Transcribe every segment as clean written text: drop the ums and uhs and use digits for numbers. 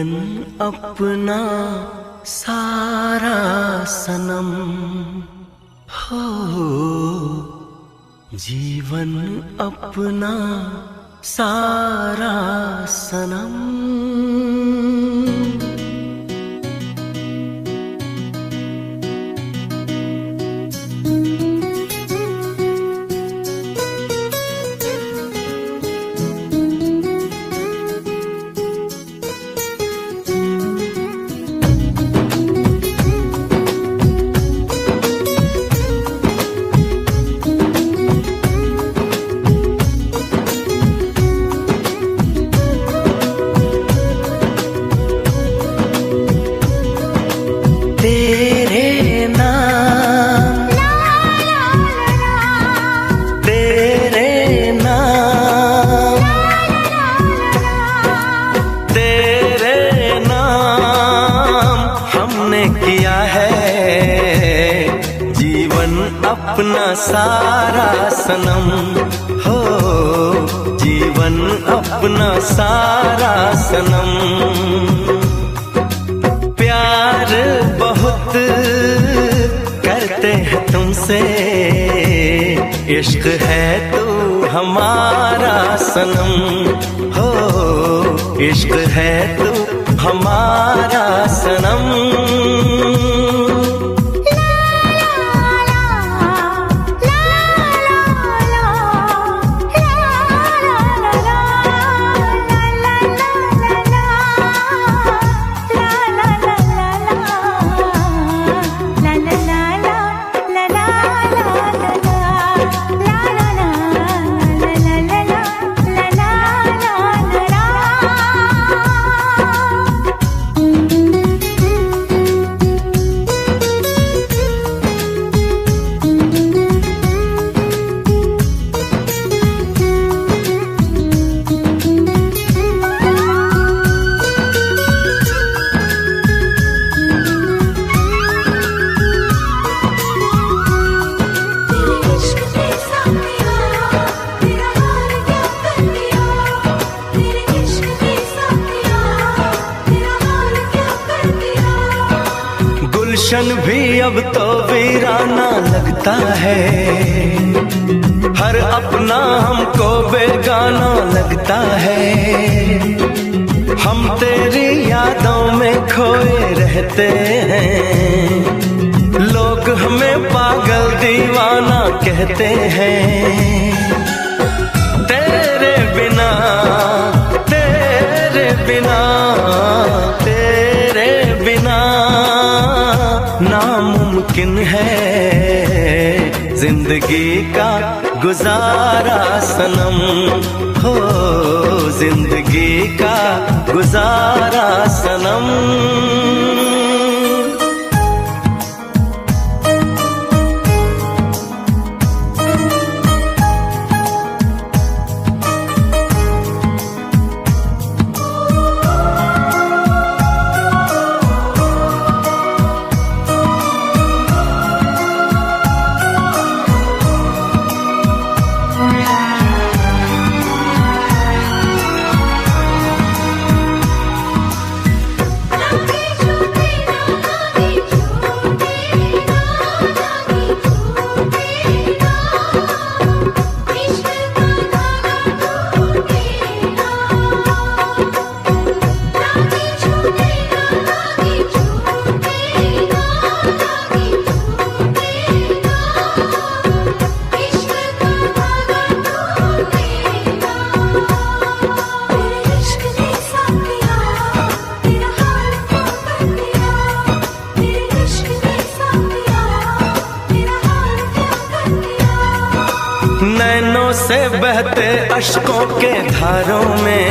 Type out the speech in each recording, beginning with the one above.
जीवन अपना सारा सनम हो, जीवन अपना सारा सनम। अपना सारा सनम हो, जीवन अपना सारा सनम। प्यार बहुत करते हैं तुमसे, इश्क है तू हमारा सनम हो, इश्क है तू हमारा सनम। गुलशन भी अब तो वीराना लगता है, हर अपना हमको बेगाना लगता है। हम तेरी यादों में खोए रहते हैं, लोग हमें पागल दीवाना कहते हैं। तेरे बिना तेरे बिना तेरे बिना नामुमकिन है जिंदगी का गुजारा सनम हो, जिंदगी का गुजारा सनम। नैनों से बहते अश्कों के धारों में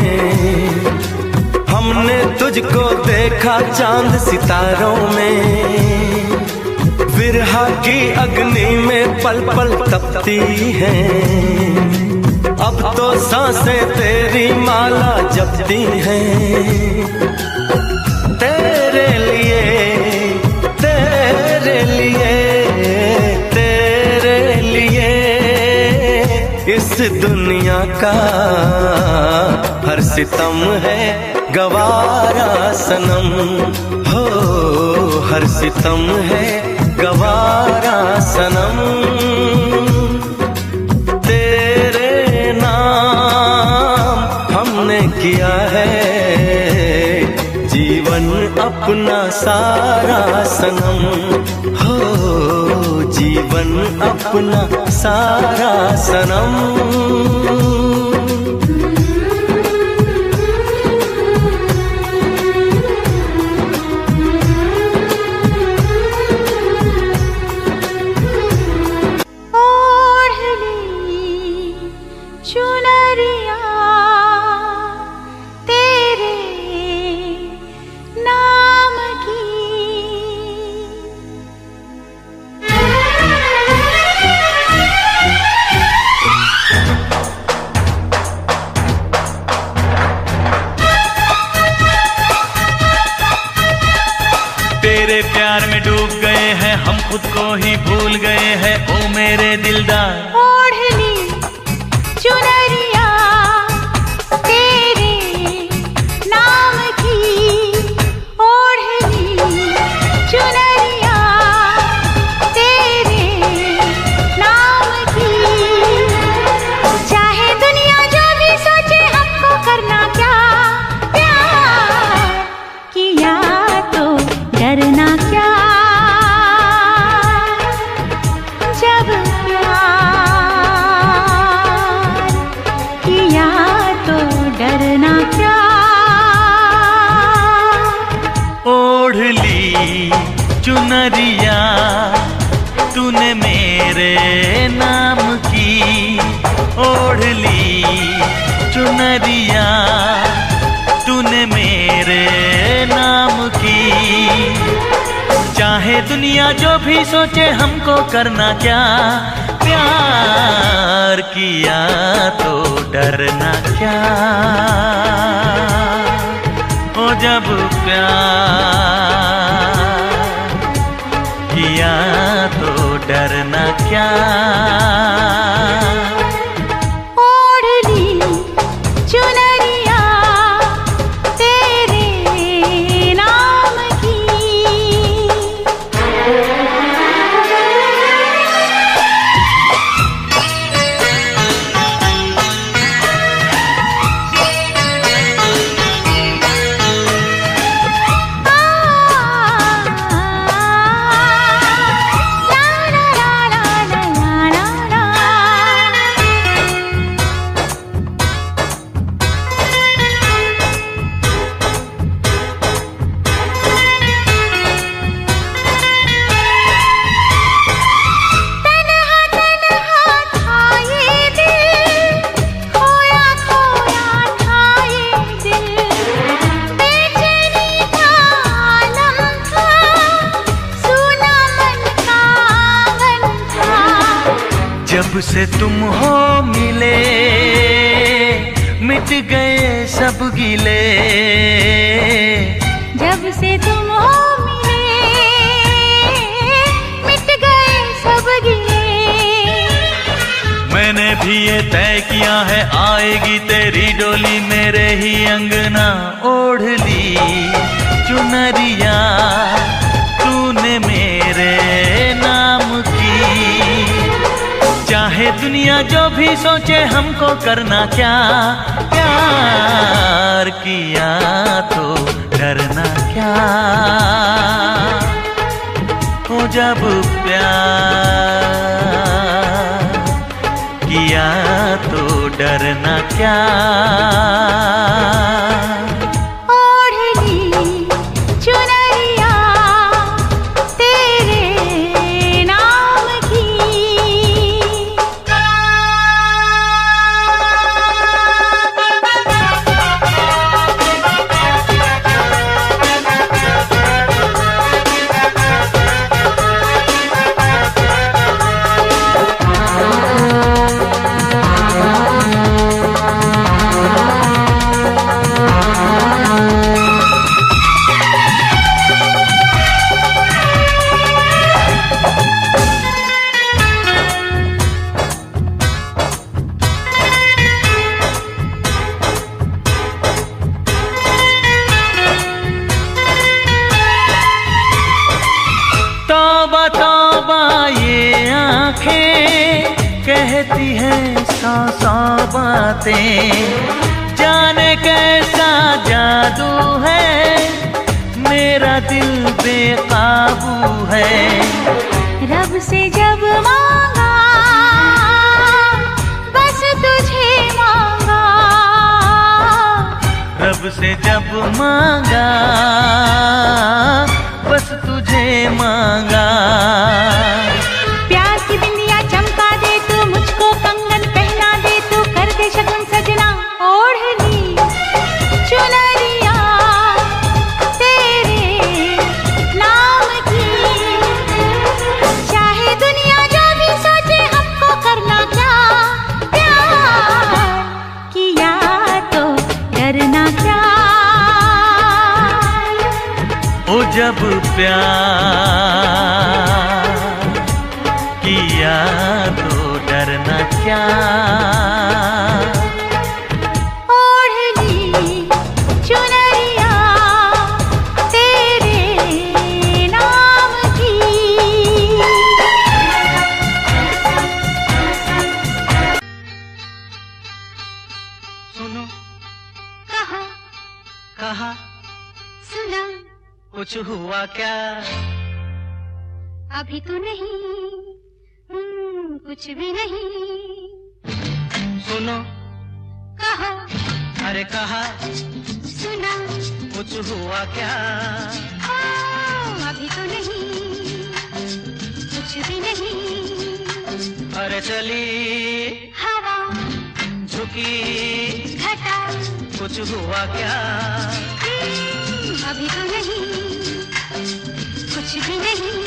हमने तुझको देखा चांद सितारों में। विरहा की अग्नि में पल पल तपती हैं, अब तो सांसें तेरी माला जपती हैं। तेरे लिए तेरे लिए तेरे लिए इस दुनिया का हर सितम है गवारा सनम, हो हर सितम है गवारा सनम। तेरे नाम हमने किया है जीवन अपना सारा सनम, हो जीवन अपना सारा सनम। तेरे प्यार में डूब गए हैं हम, खुद को ही भूल गए हैं ओ मेरे दिलदार। ओढ़ ली चुनरिया तेरे नाम की, ओढ़ ली चुनरिया तेरे नाम की। चाहे दुनिया जो भी सोचे हमको करना क्या, प्यार किया तो डरना क्या, जब प्यार किया तो डरना क्या। ओढ़ ली चुनरिया तूने मेरे नाम की, ओढ़ ली चुनरिया तूने मेरे नाम की। चाहे दुनिया जो भी सोचे हमको करना क्या, प्यार किया तो डरना क्या, ओ जब प्यार किया तो डरना क्या। ओढ़ ली चुनरिया तेरे नाम की। जब से तुम हो मिले मिट गए सब गिले, जब से तुम हो मिले मिट गए सब गिले। मैंने भी ये तय किया है आएगी तेरी डोली मेरे ही अंगना। ओढ़ ली चुनरिया तूने मेरे नाम की। चाहे दुनिया जो भी सोचे हमको करना क्या, प्यार किया तो डरना क्या, ओ जब प्यार किया तो डरना क्या। ओढ़ ली चुनरिया तेरे नाम की। कहती है सौ सौ बातें, जाने कैसा जादू है, मेरा दिल बेकाबू है। रब से जब मांगा बस तुझे मांगा, रब से जब मांगा बस तुझे मांगा। प्यार की बिंदिया चमका दे तू, मुझको कंगन पहना दे तू, कर दे शगुन सजना ओढ़नी चुनरिया तेरे नाम की। चाहे दुनिया जो भी सोचे हमको करना क्या, प्यार किया तो डरना क्या। ओ जब प्यार किया तो डरना क्या। ओढ़नी चुनरिया तेरे नाम की। सुनो कहा कहा सुना कुछ हुआ क्या? अभी तो नहीं, कुछ भी नहीं। सुनो कहा अरे कहा सुना कुछ हुआ क्या? अभी तो नहीं, कुछ भी नहीं। अरे चली हवा झुकी घटा कुछ हुआ क्या? अभी तो नहीं, कुछ भी नहीं।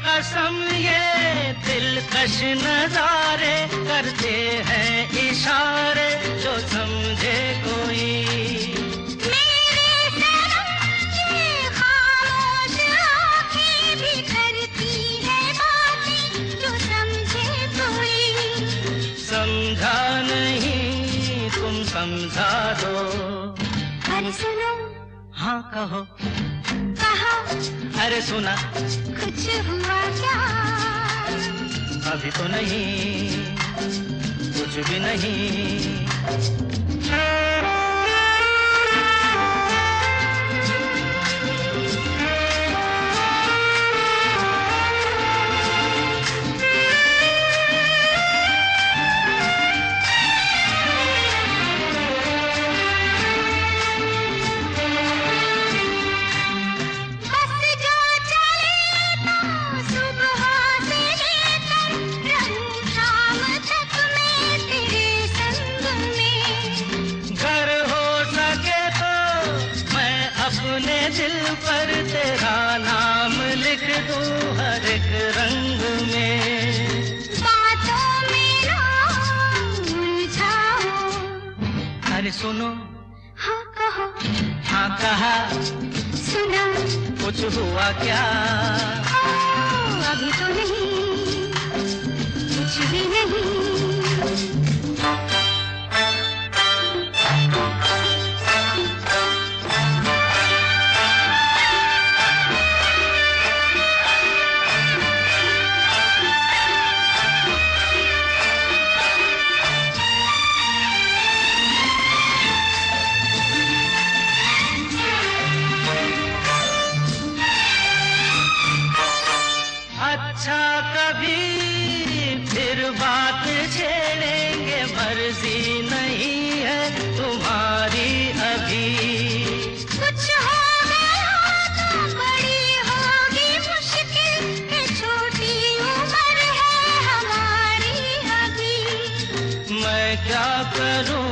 कसम ये दिलकश नजारे करते हैं इशारे जो समझे कोई। मेरे सनम की खामोश आँखें भी करती है बातें जो समझे कोई। समझा नहीं तुम समझा दो। अरे सुनो हाँ कहो कहा अरे सुना कुछ हुआ क्या? अभी तो नहीं, कुछ भी नहीं। अपने दिल पर तेरा नाम लिख दूं हर एक रंग में। बातों में ना उलझाओ। अरे सुनो हाँ कहो हाँ कहा सुना कुछ हुआ क्या? अभी तो नहीं, कुछ भी नहीं। अच्छा कभी फिर बात छेड़ेंगे, मर्जी नहीं है तुम्हारी अभी। कुछ हो गया तो बड़ी होगी मुश्किल, ये छोटी उम्र है हमारी अभी। मैं क्या करूं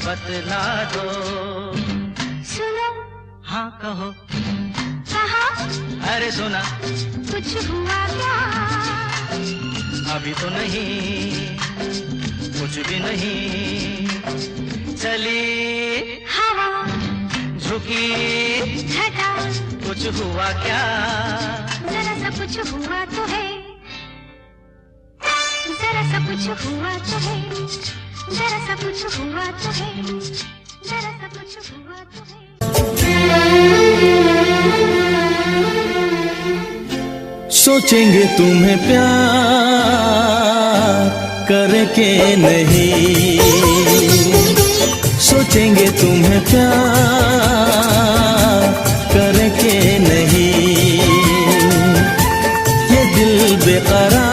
बतला दो। सुनो हाँ कहो कहा अरे सुना कुछ हुआ क्या? अभी तो नहीं, कुछ भी नहीं। चली हवा झुकी घटा कुछ हुआ क्या? जरा सा कुछ हुआ तो है, जरा सा कुछ हुआ तो है, जरा सा कुछ हुआ तो है, जरा सा कुछ हुआ तो है। सोचेंगे तुम्हें प्यार करके नहीं, सोचेंगे तुम्हें प्यार करके नहीं, ये दिल बेकरार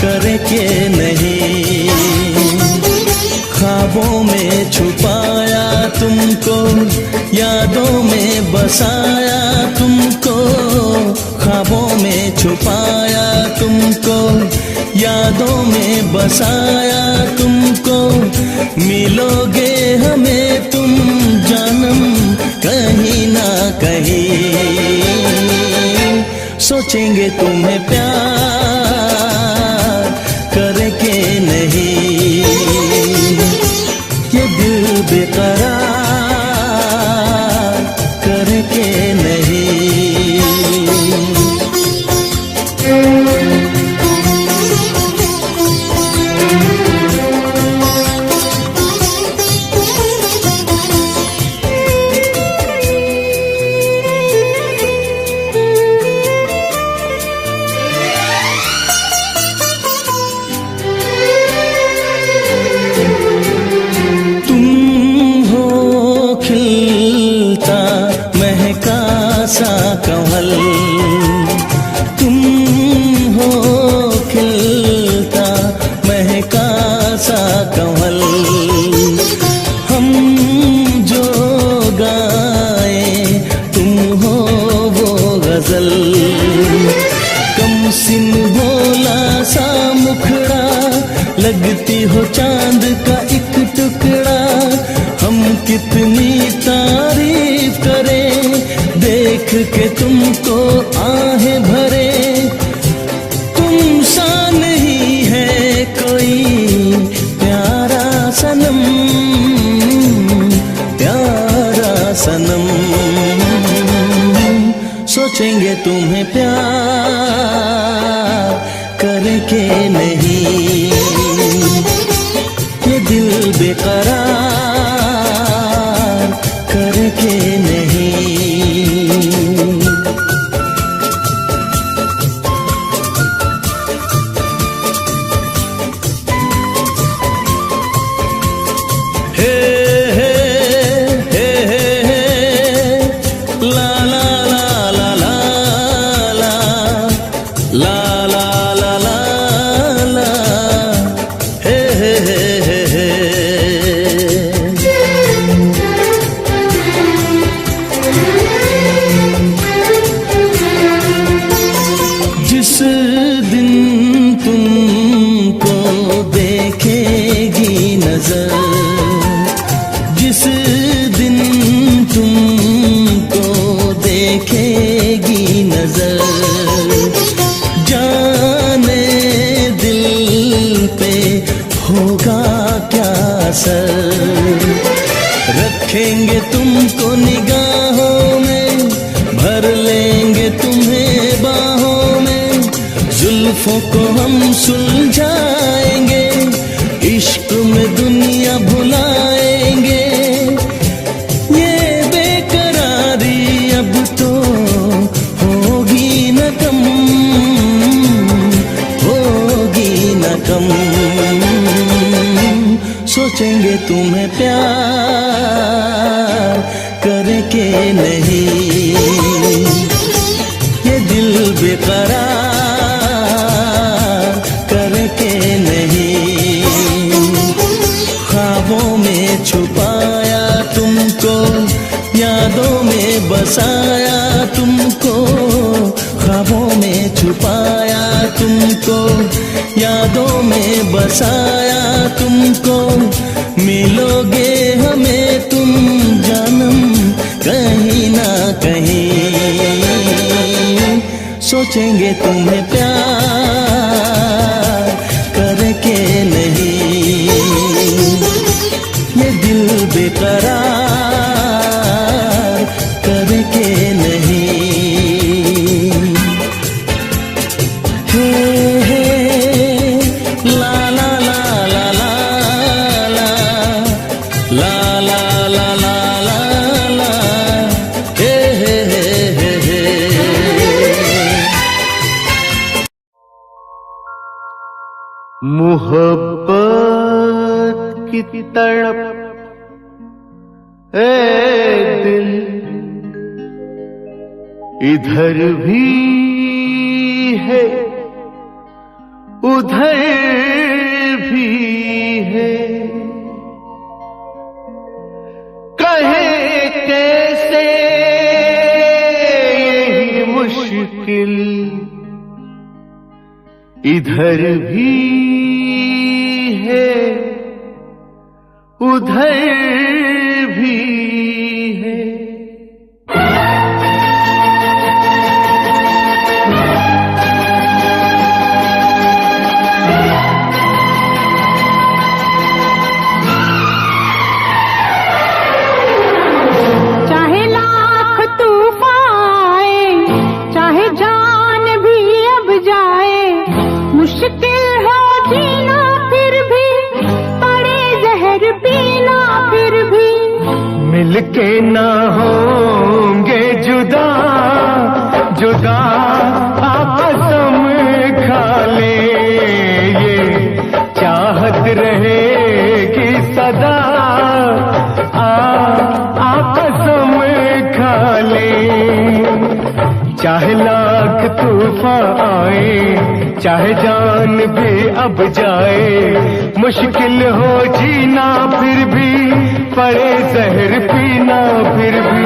करके नहीं। ख्वाबों में छुपाया तुमको, यादों में बसाया तुमको, ख्वाबों में छुपाया तुमको, यादों में बसाया तुमको। मिलोगे हमें तुम जानम कहीं ना कहीं, सोचेंगे तुम्हें प्यार करके नहीं, ये दिल बेकरार करके नहीं। सा कमल तुम हो, खिलता महका सा कमल, हम जो गाए तुम हो वो गजल। कम सिन भोला सा मुखड़ा, लगती हो चांद का एक टुकड़ा। हम कितनी तारीफ करें देख के तुमको आहें भरे, तुम सा नहीं है कोई प्यारा सनम, प्यारा सनम। सोचेंगे तुम्हें प्यार करके नहीं, ये दिल बेकरार करके नहीं। जिस दिन तुमको देखेगी नजर, जिस दिन तुमको देखेगी नजर, जाने दिल पे होगा क्या असर। रखेंगे तुमको निगाहों में, भर लेंगे तुम्हें बाहों में, जुल्फों को हम सुलझाएंगे, इश्क में दुनिया भुलाएंगे। ये बेकरारी अब तो होगी न कम, होगी न कम। सोचेंगे तुम्हें प्यार करके नहीं, ये दिल बेकरार करके नहीं। ख्वाबों में छुपाया तुमको, यादों में बसाया तुमको, ख्वाबों में छुपाया तुमको, यादों में बसाया तुमको। मिलोगे हमें तुम जानम कहीं ना कहीं, सोचेंगे तुम्हें प्यार करके नहीं, ये दिल बेकरार मोहब्बत की तड़प ए दिल इधर भी है उधर भी है, कहे कैसे यही मुश्किल इधर भी है उधर भी है। चाहे लाख तूफान आए, चाहे जान भी अब जाए, मुश्किल हो जीना फिर भी, पड़े जहर पीना फिर भी, मिलके ना होंगे जुदा जुदा कसम खा ले, ये चाहत रहेगी सदा कसम खा ले। चाहे लाख तूफान आए, चाहे जान भी अब जाए, मुश्किल हो जीना फिर भी, पड़े जहर पीना फिर भी,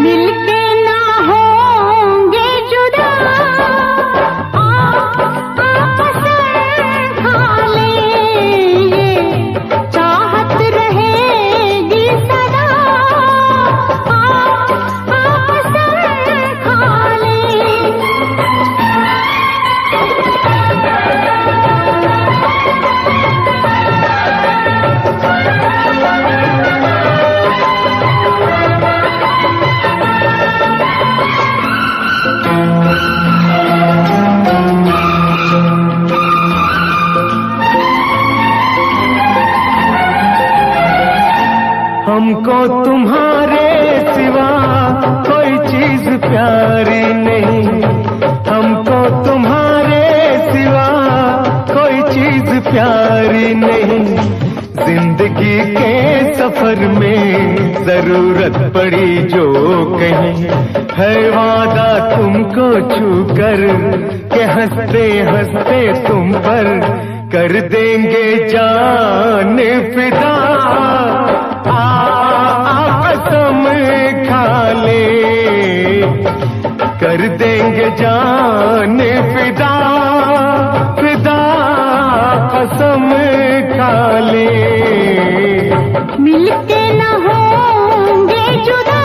मिलके ना होंगे जुदा कसम खा ले, ये चाहत रहेगी सदा कसम खा ले। हमको तुम्हारे सिवा कोई चीज प्यारी नहीं, हमको तुम्हारे सिवा कोई चीज प्यारी नहीं। जिंदगी के सफर में जरूरत पड़ी जो कहीं, है वादा तुमको छूकर के हंसते हंसते तुम पर कर देंगे जान फिदा कसम खा ले, कर देंगे जान फिदा फिदा कसम खा ले। मिलके न होंगे जुदा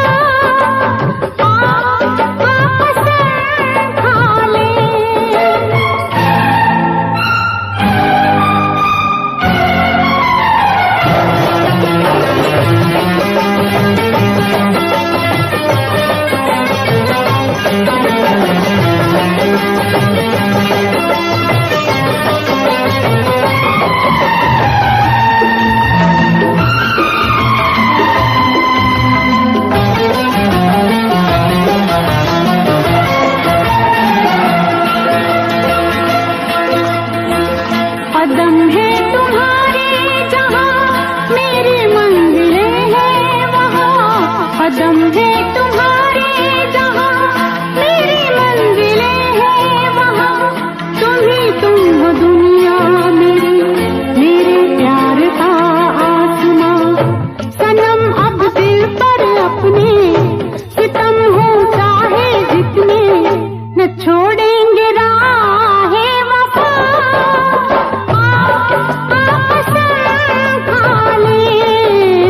कसम खा ले। कदम है तुम्हारे जहाँ मेरी मंजिलें हैं वहाँ, कदम है तुम्हारे जहाँ मेरी मंजिलें हैं वहाँ, तुम ही तुम हो दुनिया मेरी, मेरे प्यार का आसमां। सनम अब दिल पर अपने सितम हो चाहे जितने, न छोड़ेंगे राहे वफा कसम खा ले,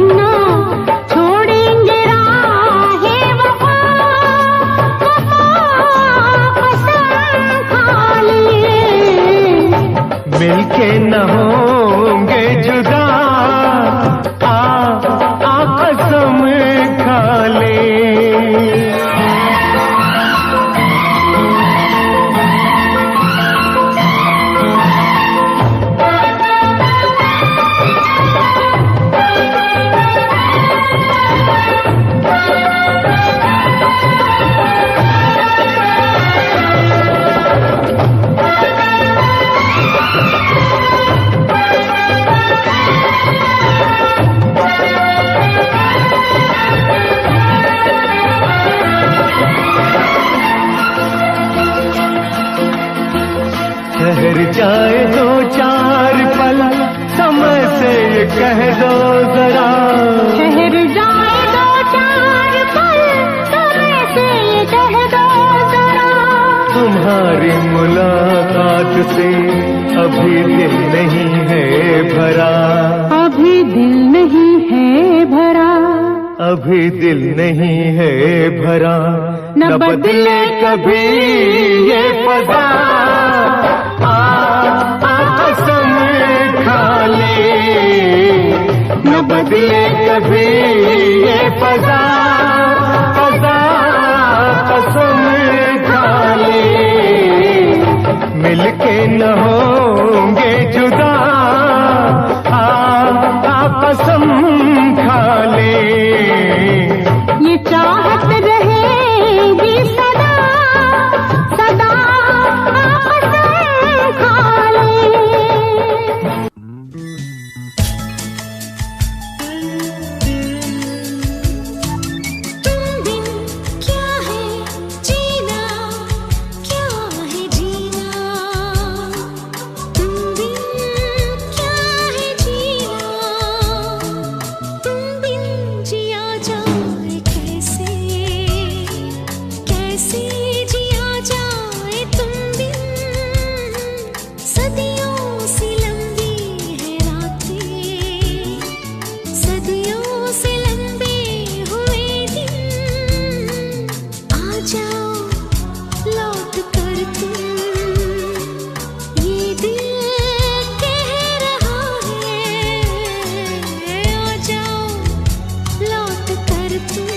ना छोड़ेंगे राहे वफा कसम खा ले। मिलके न होंगे जुदा कसम खा ले। जाए दो चार पल समय से ये कह दो जरा, ठहर जाए दो चार पल समय से ये कह दो जरा। तुम्हारी मुलाकात से अभी दिल नहीं है भरा, अभी दिल नहीं है भरा, अभी दिल नहीं है भरा। न बदले कभी ये फजा, कसम खा ले। न बदले कभी ये फजा, कसम खा ले। मिलके न होंगे जुदा, कसम खा ले। ये चाहत रहेगी सदा सदा, कसम खा ले। तुम बिन क्या है जीना, क्या है जीना, तुम बिन क्या है जीना, तुम बिन जिया जाए कैसे, कैसे जिया जाए तुम बिन। सदियों से लंबी है रातें, सदियों से लंबे हुए दिन। आ जाओ लौट कर तुम, ये दिल कह रहा है। आ जाओ लौट कर तुम,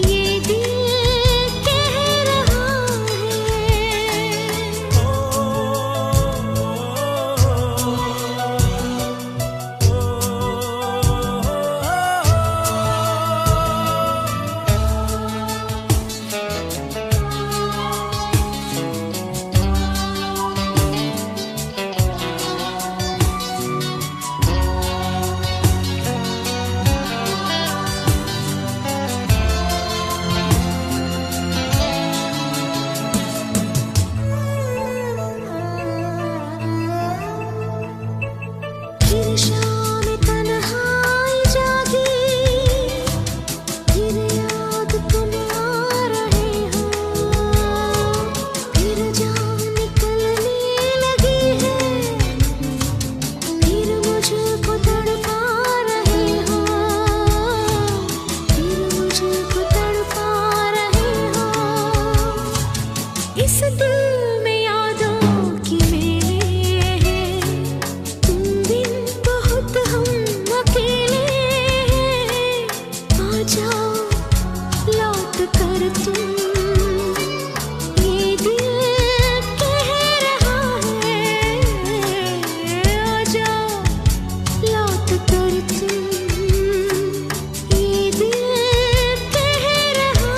ये दिल कह रहा फिर शाम तन्हाई जागी, फिर याद तुम आ रहे हो, फिर जान निकलने लगी है, फिर मुझको तड़पा रहे हो, फिर मुझको तड़पा रहे हो। इस दिल में यादों की मेले हैं, तुम बिन बहुत हम अकेले हैं। आ जाओ लौट कर तुम, ये दिल कह रहा है। आ जाओ लौट कर तुम, ये दिल कह रहा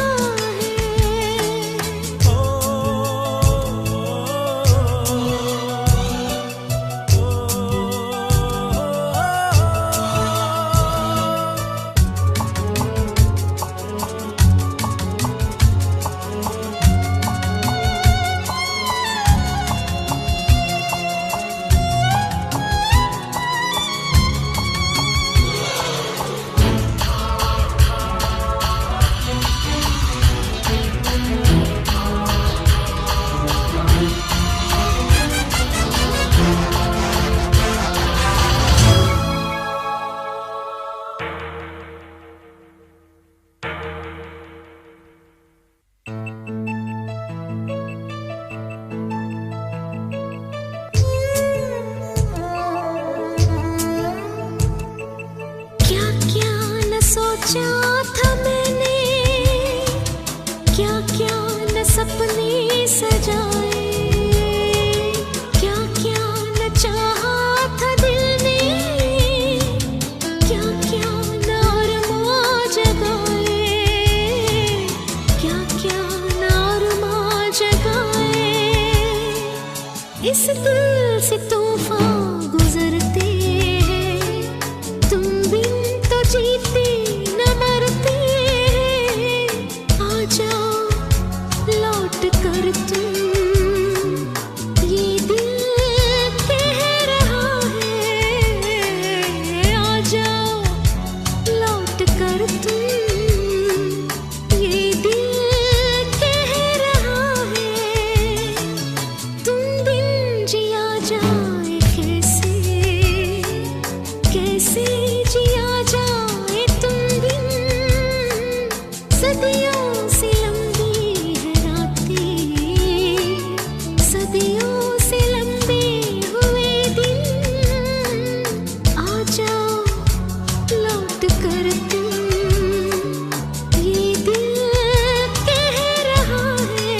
क्या क्या न सोचा था मैंने, क्या क्या न सपने सजाए, क्या क्या न चाहा था दिल ने, क्या क्या न अरमां जगाए, क्या क्या न अरमां जगाए। इस दिल से तूफान गुजरते हैं, तुम बिन तो जीते न मर कर तुम, ये दिल कह रहा है, तुम बिन जिया जाए कैसे, कैसे जिया जाए तुम बिन। सदियों से लंबी है रातें, सदियों से लंबे हुए दिन, आ जाओ लौट कर तुम, ये दिल कह रहा है,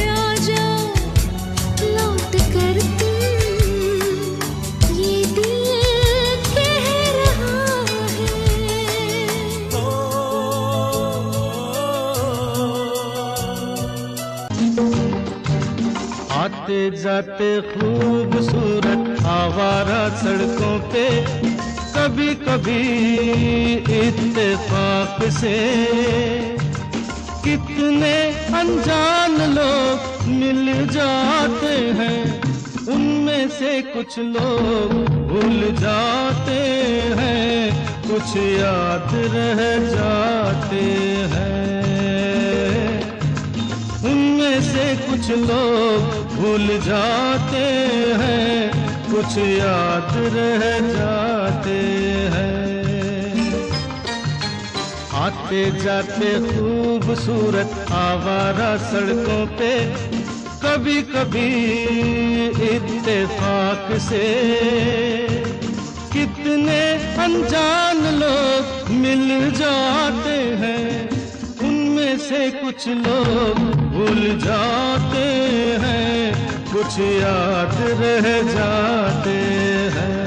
आ जाओ लौट कर तुम, ये दिल कह रहा है। आते जाते खूबसूरत आवारा सड़कों पे, कभी कभी इत्तेफाक से कितने अनजान लोग मिल जाते हैं, उनमें से कुछ लोग भूल जाते हैं, कुछ याद रह जाते हैं। उनमें से कुछ लोग भूल जाते हैं, कुछ याद रह जाते हैं। आते जाते खूबसूरत आवारा सड़कों पे, कभी कभी इत्तेफाक से कितने अनजान लोग मिल जाते हैं, उनमें से कुछ लोग भूल जाते हैं, कुछ याद रह जाते हैं।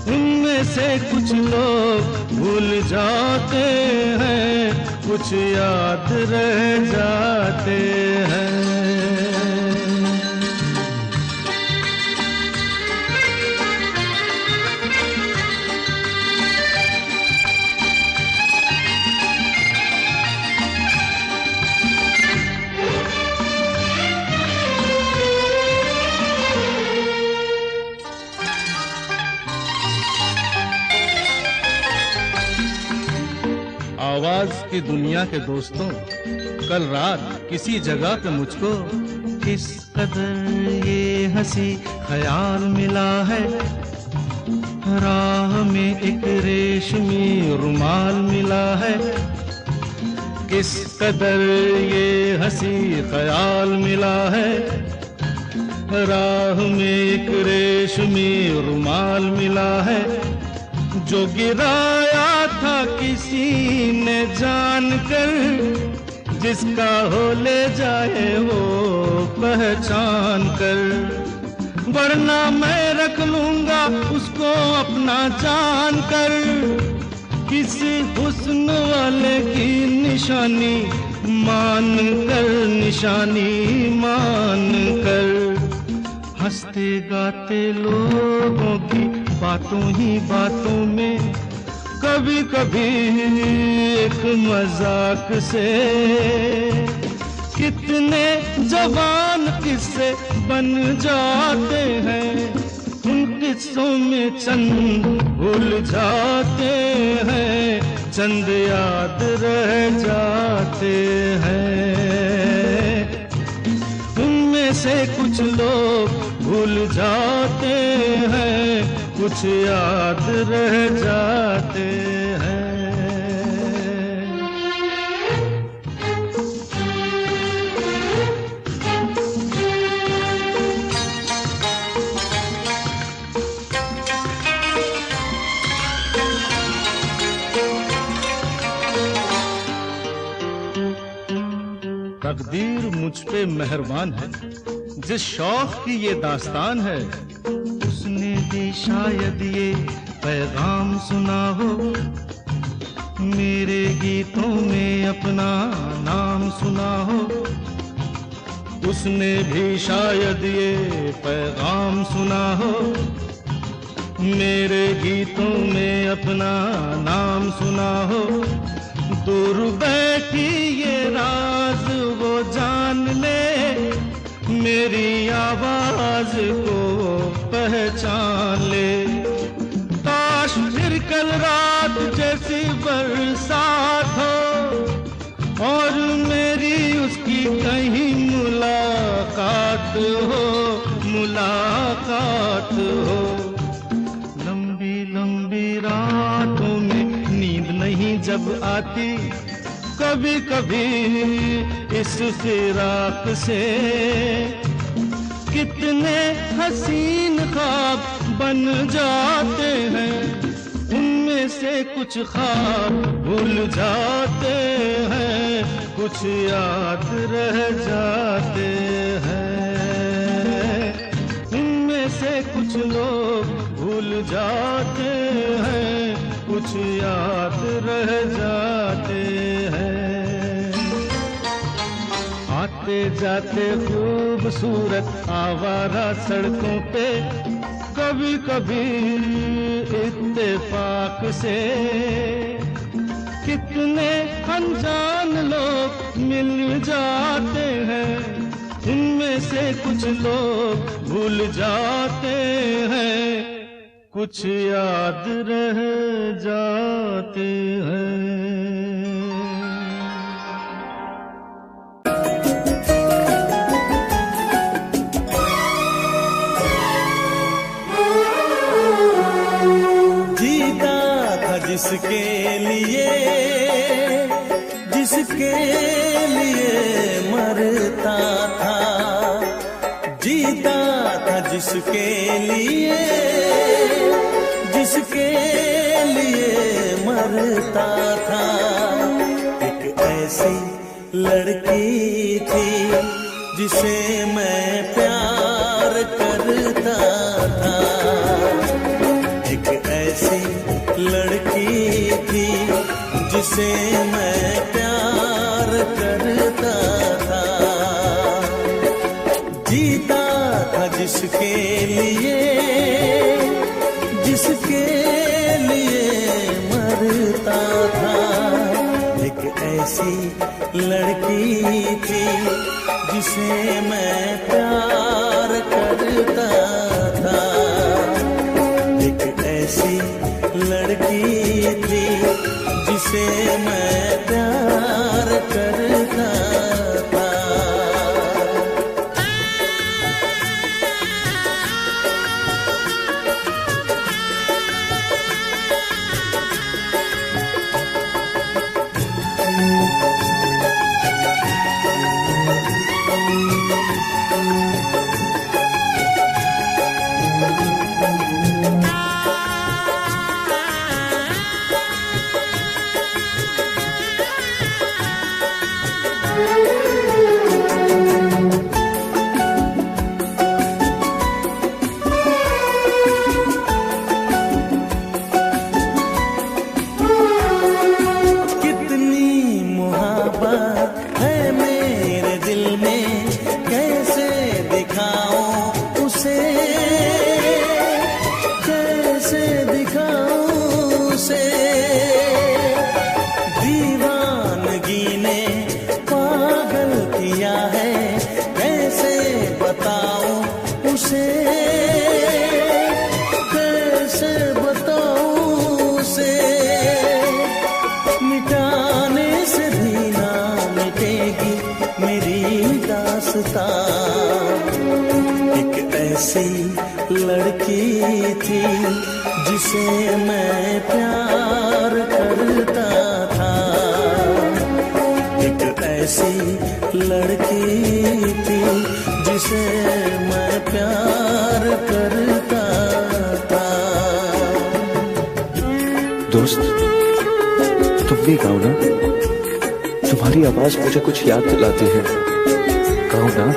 उनमें से कुछ लोग भूल जाते हैं, कुछ याद रह जाते हैं। आवाज की दुनिया के दोस्तों, कल रात किसी जगह पे मुझको किस कदर ये हंसी ख्याल मिला है, राह में एक रेशमी रुमाल मिला है। किस कदर ये हंसी ख्याल मिला है, राह में एक रेशमी रुमाल मिला है, जो गिराया था किसी ने जानकर, जिसका हो ले जाए वो पहचान कर, वरना मैं रख लूंगा उसको अपना जान कर। किसी हुस्न वाले की निशानी मान कर, निशानी मान कर, हंसते गाते लोगों की बातों ही बातों में, कभी कभी एक मजाक से कितने जवान किस्से बन जाते हैं, उन किस्सों में चंद भूल जाते हैं, चंद याद रह जाते हैं। उनमें से कुछ लोग भूल जाते हैं, कुछ याद रह जाते हैं। तकदीर मुझ पे मेहरबान है, जिस शौक की ये दास्तान है, उसने भी शायद ये पैगाम सुना हो, मेरे गीतों में अपना नाम सुना हो। उसने भी शायद ये पैगाम सुना हो, मेरे गीतों में अपना नाम सुना हो। दूर बैठी ये राज वो जान ले, मेरी आवाज को पहचान ले। काश फिर कल रात जैसी बरसात हो और मेरी उसकी कहीं मुलाकात हो, मुलाकात हो। लंबी लंबी रातों में नींद नहीं जब आती, कभी कभी इस फिराक से कितने हसीन ख्वाब बन जाते हैं, उनमें से कुछ ख्वाब भूल जाते हैं, कुछ याद रह जाते हैं। उनमें से कुछ लोग भूल जाते हैं, कुछ याद रह जाते हैं। आते जाते खूबसूरत आवारा सड़कों पे कभी कभी इत्तेफाक से कितने अनजान लोग मिल जाते हैं, उनमें से कुछ लोग भूल जाते हैं, कुछ याद रह जाते हैं। जिसके लिए मरता था, जीता था जिसके लिए मरता था। एक ऐसी लड़की थी जिसे मैं प्यार करता था, एक ऐसी लड़की थी जिसे मैं प्यार करता था। जीता था जिसके लिए मरता था। एक ऐसी लड़की थी जिसे मैं प्यार करता था, एक ऐसी लड़की थी जिसे मैं प्यार करता था। एक ऐसी लड़की थी जिसे मैं प्यार करता था, एक ऐसी लड़की थी जिसे मैं प्यार करता था। दोस्त, तुम भी गाओ ना, तुम्हारी आवाज मुझे कुछ याद दिलाती है, गाओ ना।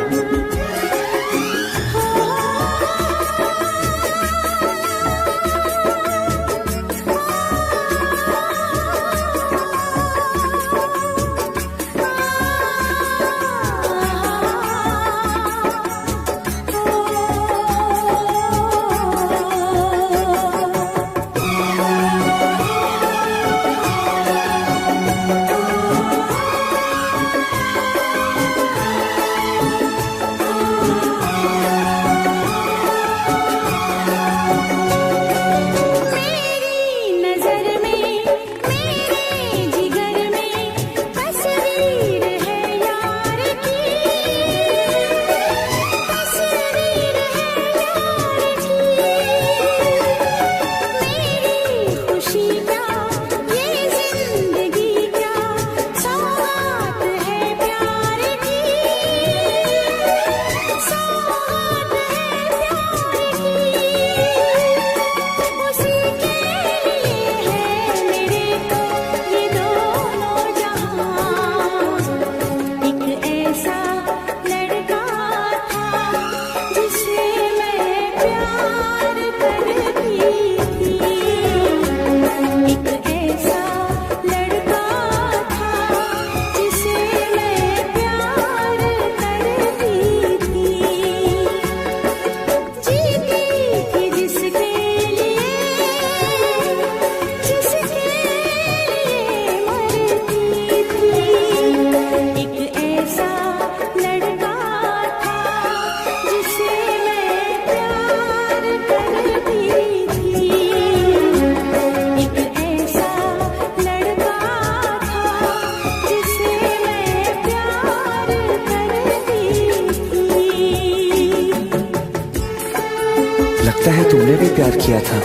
प्यार किया था।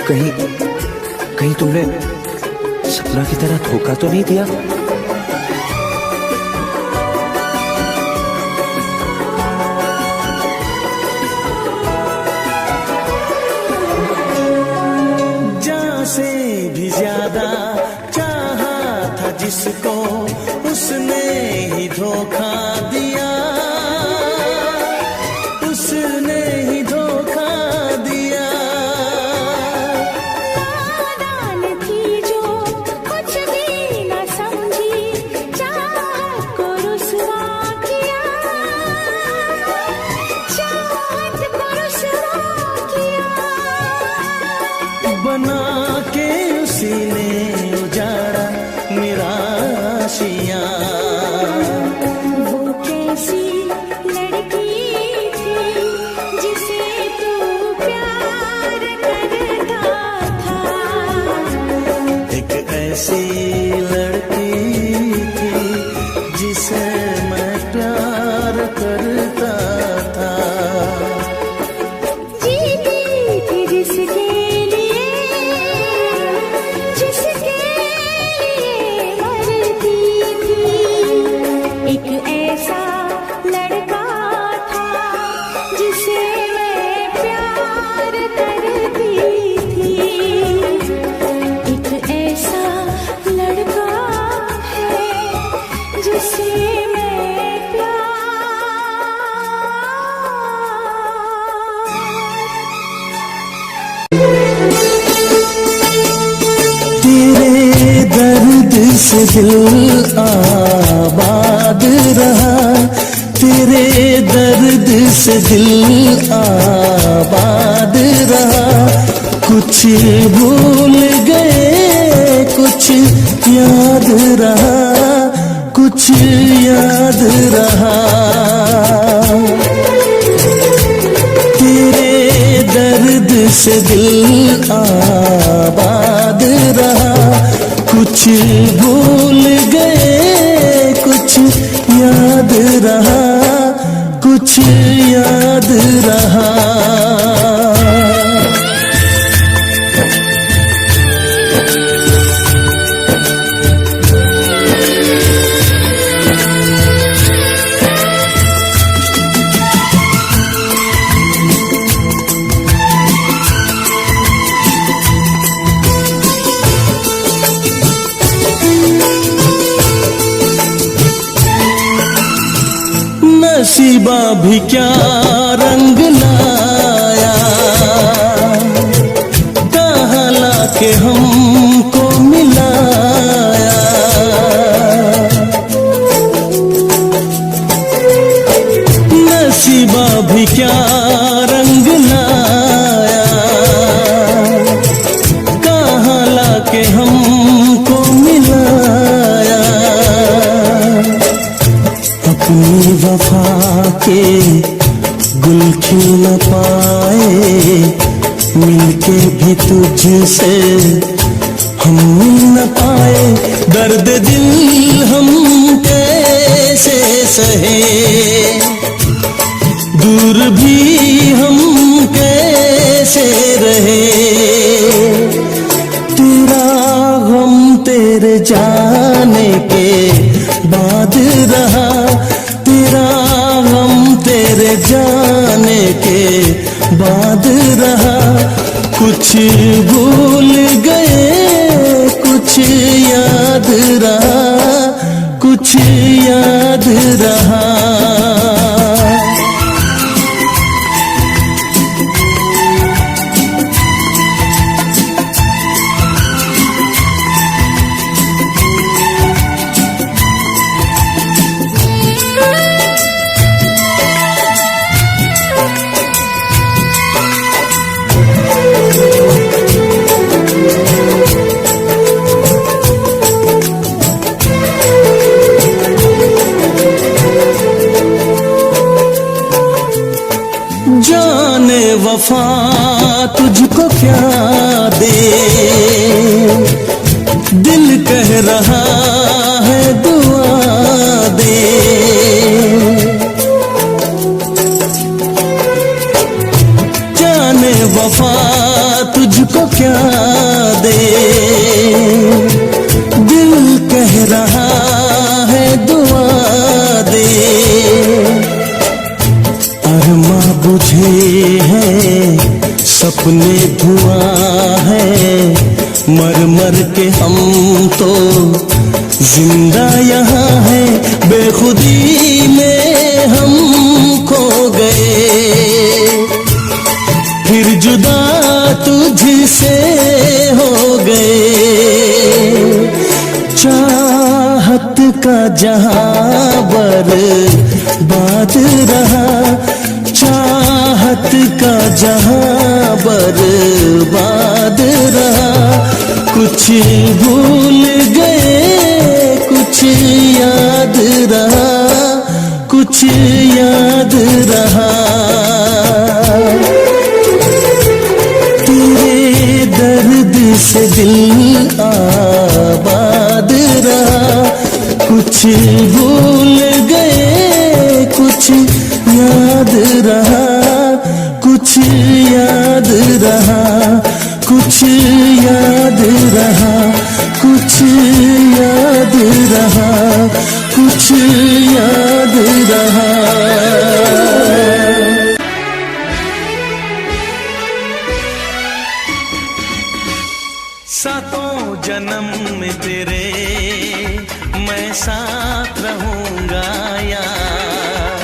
कहीं कहीं तुमने सपना की तरह धोखा तो नहीं दिया? जान से भी ज्यादा चाहा था जिसको, उसने ही धोखा दिया, उसने ही धोखा दिया। नादान थी जो कुछ भी न समझी, चाहत को रुसवा किया, चाहत को रुसवा किया। बना के उसी ने उजाड़ा निराशियां। वो कैसी लड़की थी जिसे तू प्यार करता था। एक ऐसी लड़की थी जिसे मैं प्यार करता था। जीती थी जिसके लिए, जिसके लिए मरती थी। एक ऐसा लड़का था जिसे मैं प्यार करती थी। एक ऐसा लड़का है जिसे मैं तेरे दर्द से दिल आबाद रहा, तेरे दर्द से दिल आबाद रहा। कुछ भूल गए कुछ याद रहा, कुछ याद रहा। तेरे दर्द से दिल आबाद रहा। कुछ भूल गए कुछ याद रहा, कुछ याद रहा। नसीबा भी क्या रंग लाया, कहाँ लाके हमको मिलाया। नसीबा भी क्या रंग लाया, कहाँ लाके हमको मिलाया। अपनी वफा के गुल खिल न पाए, मिलके भी तुझसे हम मिल न पाए। दर्द दिल हम कैसे सहे, दूर भी हम कैसे रहे। तेरा गम तेरे जाने के बाद रहा, तेरा गम तेरे जाने के बाद रहा। कुछ भूल गए कुछ याद रहा, कुछ याद रहा। जाने वफा तुझको क्या दे, दिल कह रहा है दुआ दे। जाने वफा दिल कह रहा है दुआ दे, अरमा बुझे हैं सपने धुआं है, मर मर के हम तो जिंदा यहाँ है, बेखुदी में हम खो गए, फिर जुदा तुझसे हो गए। चाहत का जहां बर्बाद रहा, चाहत का जहां बर्बाद रहा, कुछ भूल गए कुछ याद रहा, कुछ याद रहा। तेरे दर्द से दिल आबाद रहा, कुछ भूल गए कुछ याद रहा, कुछ याद रहा, कुछ याद रहा, कुछ याद रहा, कुछ याद रहा। सातों जन्म में तेरे मैं साथ रहूंगा यार,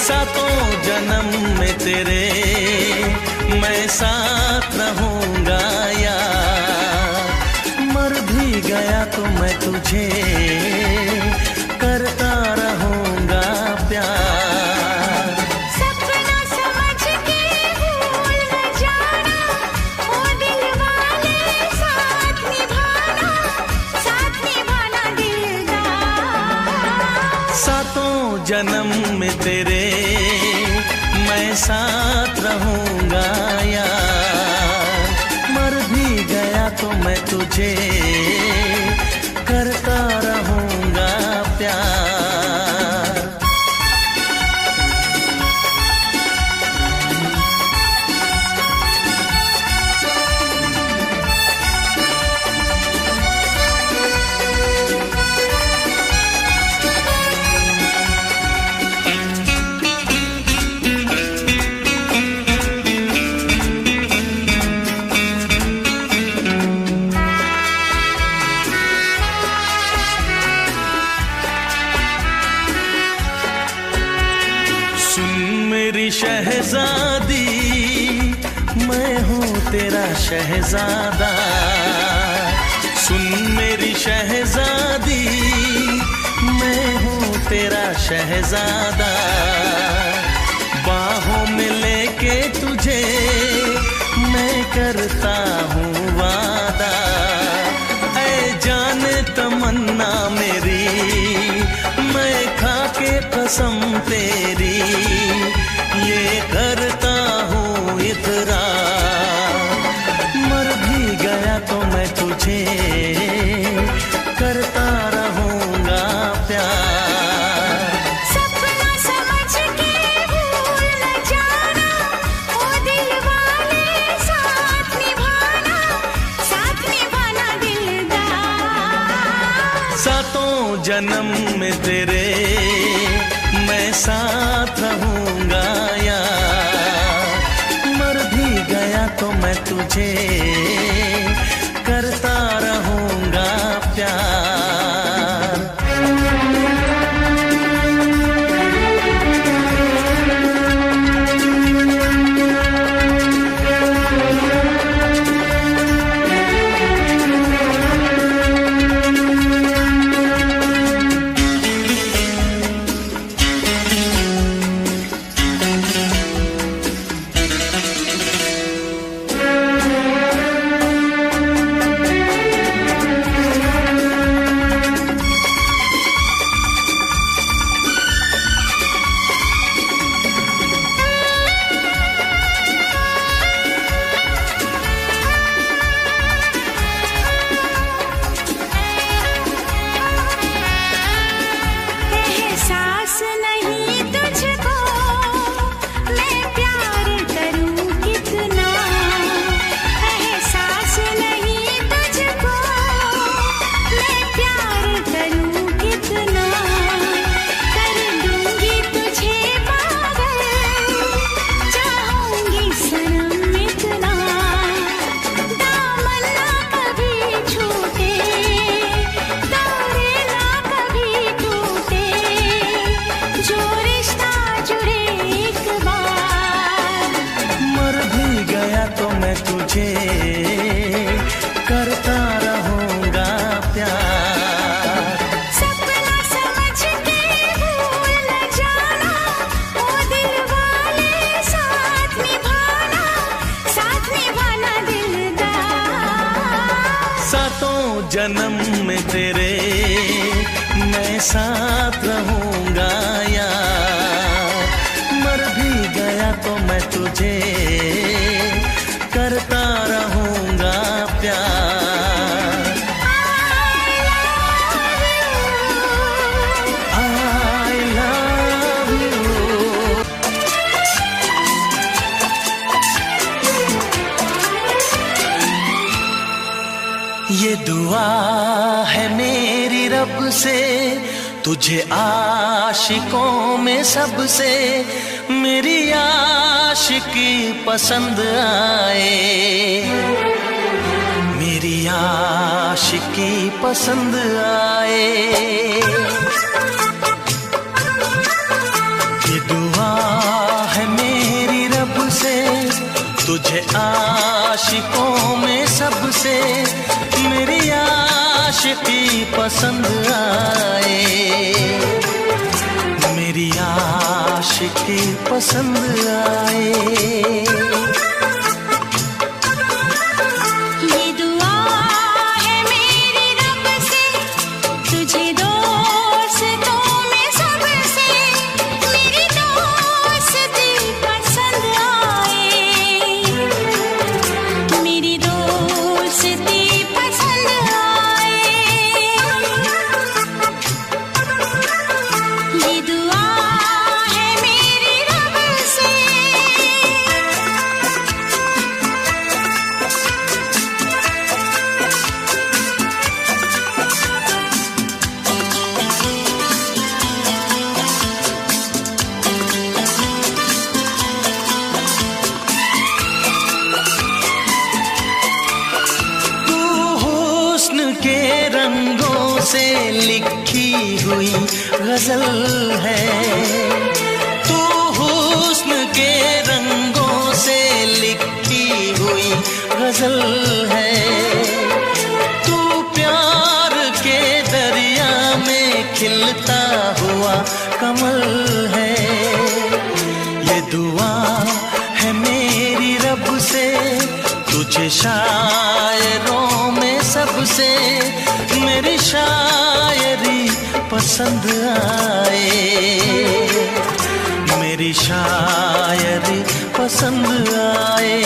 सातों जन्म में तेरे मैं साथ रहूंगा यार, मर भी गया तो मैं तुझे करता रहूंगा प्यार। सपना समझ के भूल न जाना, ओ दिल वाले साथ निभाना दिलदार। सातों जन्म में तेरे मैं साथ रहूंगा यार, मर भी गया तो मैं तुझे करता रहूंगा प्यार। शहजादी मैं हूँ तेरा शहजादा, सुन मेरी शहजादी मैं हूँ तेरा शहजादा, बाहों में लेके तुझे मैं करता हूँ वादा, ऐ जान तमन्ना मेरी मैं खा के कसम तेरी ये करता हूँ इकरार, मर भी गया तो मैं तुझे करता रहूंगा प्यार। सपना समझ के भूल न जाना, ओ दिल वाले साथ निभाना दिलदार। सातों जन्म में तेरे मैं साथ रहूंगा यार, मर भी गया तो मैं तुझे करता रहूंगा प्यार। सातों जन्म में तेरे मैं साथ रहूंगा यार, मर भी गया तो मैं तुझे करता रहूंगा प्यार। I love you। ये दुआ है मेरी रब से तुझे आशिकों में सबसे मेरी आशिकी पसंद आए, मेरी आशिकी पसंद आए। ये दुआ है मेरी रब से तुझे आशिकों में सबसे मेरी आशिकी पसंद आए, मेरी आशिकी पसंद आए। ये दुआ है मेरी रब से तुझे दोस्तों में सबसे मेरी दोस्ती पसंद आए, मेरी दोस्ती पसंद आए। ये दुआ है मेरी रब से। तू हुस्न के रंगों से लिखी हुई गजल है, तू हुस्न के रंगों से लिखी हुई गजल है। तू प्यार के दरिया में खिलता हुआ कमल है। ये दुआ है मेरी रब से तुझे शायरों में सबसे मेरी शायरी पसंद आए, मेरी शायरी पसंद आए।